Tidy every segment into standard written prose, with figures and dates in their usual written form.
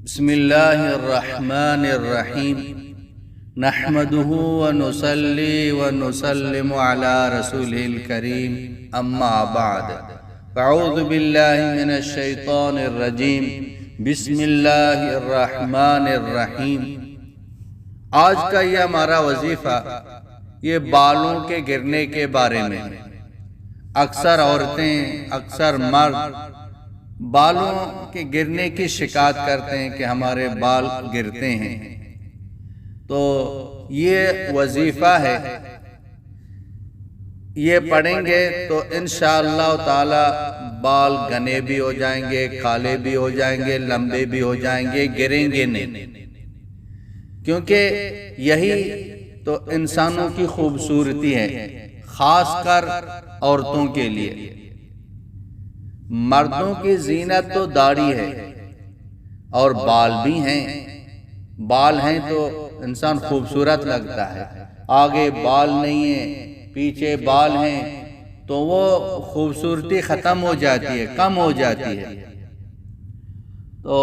بسم اللہ الرحمن الرحیم نحمده ونصلی ونسلم علی رسولہ الکریم اما بعد فاعوذ باللہ من الشیطان الرجیم بسم اللہ الرحمن الرحیم۔ آج کا یہ ہمارا وظیفہ یہ بالوں کے گرنے کے بارے میں۔ اکثر عورتیں اکثر مرد بالوں کے گرنے کی شکایت کرتے ہیں کہ ہمارے بال گرتے ہیں، تو یہ وظیفہ ہے، یہ پڑھیں گے تو انشاءاللہ تعالی بال گھنے بھی ہو جائیں گے، کالے بھی ہو جائیں گے، لمبے بھی ہو جائیں گے، گریں گے نہیں، کیونکہ یہی تو انسانوں کی خوبصورتی ہے، خاص کر عورتوں کے لیے۔ مردوں کی زینت تو داڑھی ہے اور بال بھی ہیں، بال ہیں تو انسان خوبصورت لگتا ہے، آگے بال نہیں ہیں پیچھے بال ہیں تو وہ خوبصورتی ختم ہو جاتی ہے، کم ہو جاتی ہے۔ تو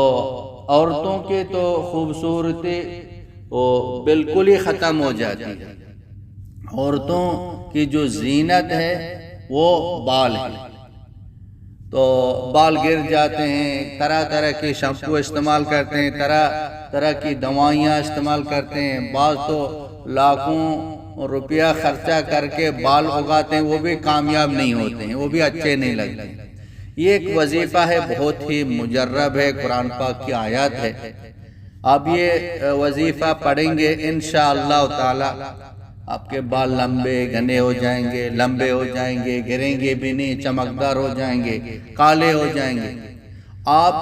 عورتوں کی تو خوبصورتی وہ بالکل ہی ختم ہو جاتی ہے۔ عورتوں کی جو زینت ہے وہ بال ہے، تو بال گر جاتے ہیں، طرح طرح کے شیمپو استعمال کرتے ہیں، طرح طرح کی دوائیاں استعمال کرتے ہیں، بعض تو لاکھوں روپیہ خرچہ کر کے بال اگاتے ہیں، وہ بھی کامیاب نہیں ہوتے ہیں، وہ بھی اچھے نہیں لگتے۔ یہ ایک وظیفہ ہے، بہت ہی مجرب ہے، قرآن پاک کی آیات ہے۔ اب یہ وظیفہ پڑھیں گے انشاءاللہ تعالی آپ کے بال لمبے گھنے ہو جائیں گے، لمبے ہو جائیں گے، گریں گے بھی نہیں، چمکدار ہو جائیں گے، کالے ہو جائیں گے۔ آپ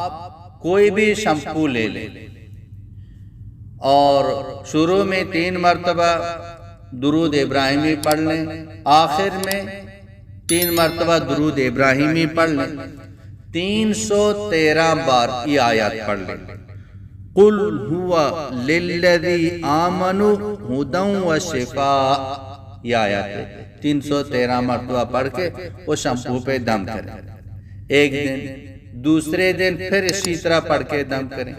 کوئی بھی شیمپو لے لیں اور شروع میں 3 مرتبہ درود ابراہیمی پڑھ لیں، آخر میں 3 مرتبہ درود ابراہیمی پڑھ لیں، 313 بار یہ آیات پڑھ لیں۔ قُلْ هُوَ لِلَّذِي آمَنُوا هُدًى وَشِفَاءً، یہ آیات ہے، 313 مرتبہ پڑھ کے وہ شیمپو پہ دم کریں، ایک دن، دوسرے دن پھر اسی طرح پڑھ کے دم کریں،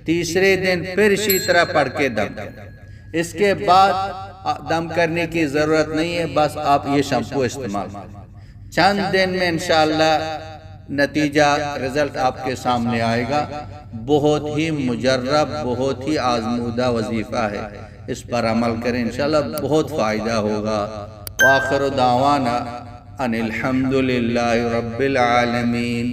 تیسرے دن پھر اسی طرح پڑھ کے دم کریں۔ اس کے بعد دم کرنے کی ضرورت نہیں ہے، بس آپ یہ شیمپو استعمال کریں، چند دن میں انشاءاللہ نتیجہ رزلٹ آپ کے سامنے آئے گا۔ بہت ہی مجرب، بہت ہی آزمودہ وظیفہ ہے، اس پر عمل کریں، انشاءاللہ بہت فائدہ ہوگا۔ وآخر دعوانا ان الحمد للہ رب العالمین۔